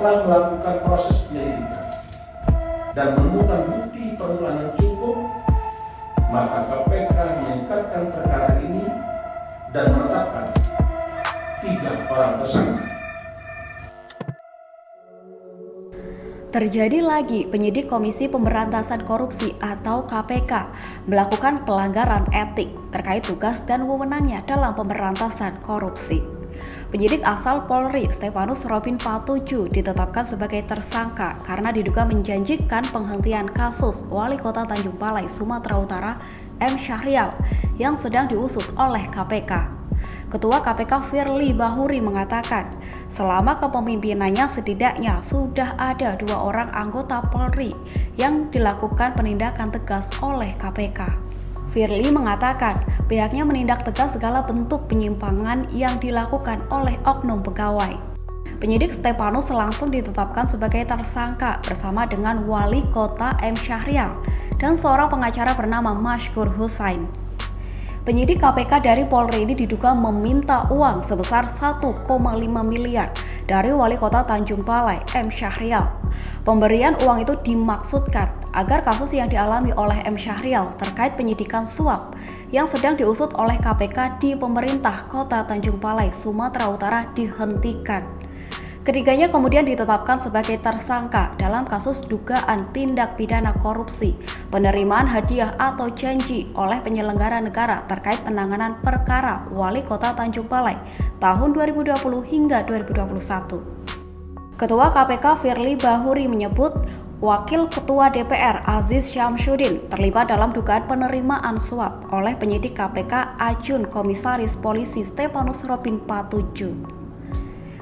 setelah melakukan proses penyelidikan dan menemukan bukti permulaan yang cukup, maka KPK meningkatkan perkara ini dan menetapkan 3 orang tersangka. Terjadi lagi penyidik Komisi Pemberantasan Korupsi atau KPK melakukan pelanggaran etik terkait tugas dan wewenangnya dalam pemberantasan korupsi. Penyidik asal Polri Stefanus Robin Patuju ditetapkan sebagai tersangka karena diduga menjanjikan penghentian kasus Wali Kota Tanjung Balai, Sumatera Utara M. Syahrial yang sedang diusut oleh KPK. Ketua KPK Firly Bahuri mengatakan, selama kepemimpinannya setidaknya sudah ada 2 orang anggota Polri yang dilakukan penindakan tegas oleh KPK. Firly mengatakan, pihaknya menindak tegas segala bentuk penyimpangan yang dilakukan oleh oknum pegawai. Penyidik Stefanus langsung ditetapkan sebagai tersangka bersama dengan Wali Kota M. Syahrial dan seorang pengacara bernama Mashkur Hussain. Penyidik KPK dari Polri ini diduga meminta uang sebesar 1,5 miliar dari Wali Kota Tanjung Balai M. Syahrial. Pemberian uang itu dimaksudkan agar kasus yang dialami oleh M. Syahrial terkait penyidikan suap yang sedang diusut oleh KPK di pemerintah Kota Tanjung Balai, Sumatera Utara dihentikan. Ketiganya kemudian ditetapkan sebagai tersangka dalam kasus dugaan tindak pidana korupsi, penerimaan hadiah atau janji oleh penyelenggara negara terkait penanganan perkara Wali Kota Tanjung Balai tahun 2020 hingga 2021. Ketua KPK Firly Bahuri menyebut Wakil Ketua DPR Aziz Syamsuddin terlibat dalam dugaan penerimaan suap oleh penyidik KPK Ajun Komisaris Polisi Stefanus Robin Patuju.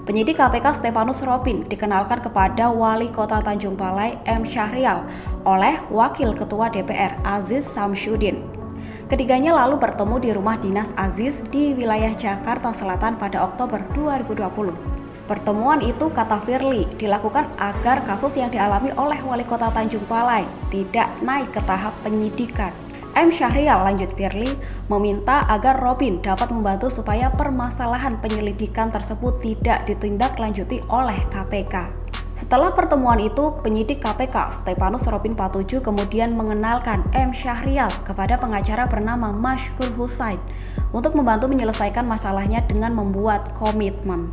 Penyidik KPK Stefanus Robin dikenalkan kepada Wali Kota Tanjung Balai M. Syahrial oleh Wakil Ketua DPR Aziz Syamsuddin. Ketiganya lalu bertemu di rumah dinas Aziz di wilayah Jakarta Selatan pada Oktober 2020. Pertemuan itu, kata Firly, dilakukan agar kasus yang dialami oleh Wali Kota Tanjung Balai tidak naik ke tahap penyidikan. M. Syahrial, lanjut Firly, meminta agar Robin dapat membantu supaya permasalahan penyelidikan tersebut tidak ditindaklanjuti oleh KPK. Setelah pertemuan itu, penyidik KPK Stefanus Robin Patuju kemudian mengenalkan M. Syahrial kepada pengacara bernama Mashkur Hussain untuk membantu menyelesaikan masalahnya dengan membuat komitmen.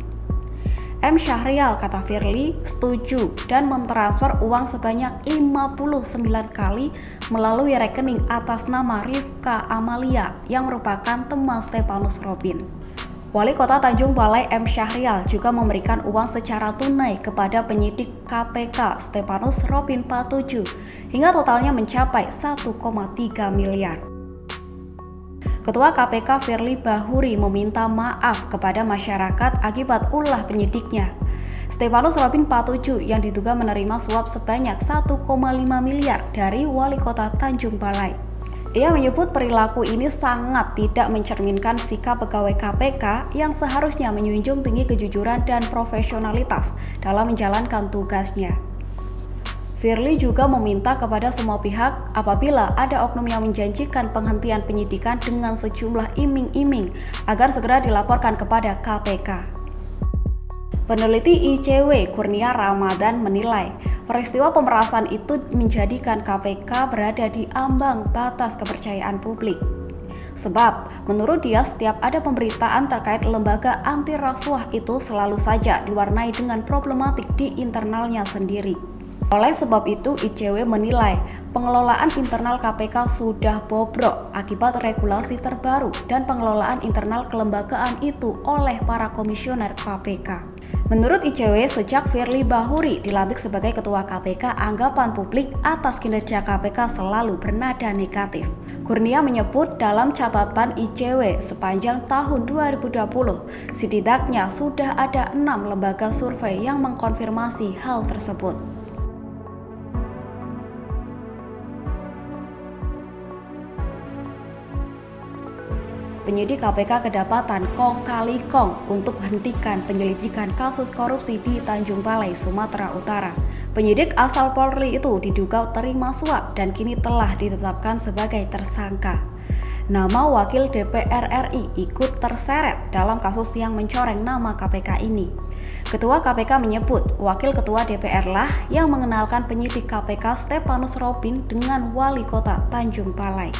M. Syahrial, kata Firly, setuju dan mentransfer uang sebanyak 59 kali melalui rekening atas nama Rifka Amalia yang merupakan teman Stefanus Robin. Wali Kota Tanjung Balai M. Syahrial juga memberikan uang secara tunai kepada penyidik KPK Stefanus Robin Patuju hingga totalnya mencapai 1,3 miliar. Ketua KPK Firly Bahuri meminta maaf kepada masyarakat akibat ulah penyidiknya. Stefanus Robin Patuju yang diduga menerima suap sebanyak 1,5 miliar dari Wali Kota Tanjung Balai. Ia menyebut perilaku ini sangat tidak mencerminkan sikap pegawai KPK yang seharusnya menjunjung tinggi kejujuran dan profesionalitas dalam menjalankan tugasnya. Firly juga meminta kepada semua pihak apabila ada oknum yang menjanjikan penghentian penyidikan dengan sejumlah iming-iming agar segera dilaporkan kepada KPK. Peneliti ICW Kurnia Ramadan menilai peristiwa pemerasan itu menjadikan KPK berada di ambang batas kepercayaan publik. Sebab menurut dia setiap ada pemberitaan terkait lembaga anti rasuah itu selalu saja diwarnai dengan problematik di internalnya sendiri. Oleh sebab itu, ICW menilai pengelolaan internal KPK sudah bobrok akibat regulasi terbaru dan pengelolaan internal kelembagaan itu oleh para komisioner KPK. Menurut ICW, sejak Firly Bahuri dilantik sebagai Ketua KPK, anggapan publik atas kinerja KPK selalu bernada negatif. Kurnia menyebut dalam catatan ICW sepanjang tahun 2020, setidaknya sudah ada 6 lembaga survei yang mengkonfirmasi hal tersebut. Penyidik KPK kedapatan kong kali kong untuk hentikan penyelidikan kasus korupsi di Tanjung Balai, Sumatera Utara. Penyidik asal Polri itu diduga terima suap dan kini telah ditetapkan sebagai tersangka. Nama Wakil DPR RI ikut terseret dalam kasus yang mencoreng nama KPK ini. Ketua KPK menyebut Wakil Ketua DPR lah yang mengenalkan penyidik KPK Stefanus Robin dengan Wali Kota Tanjung Balai.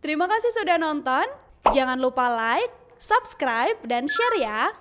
Terima kasih sudah nonton. Jangan lupa like, subscribe, dan share ya.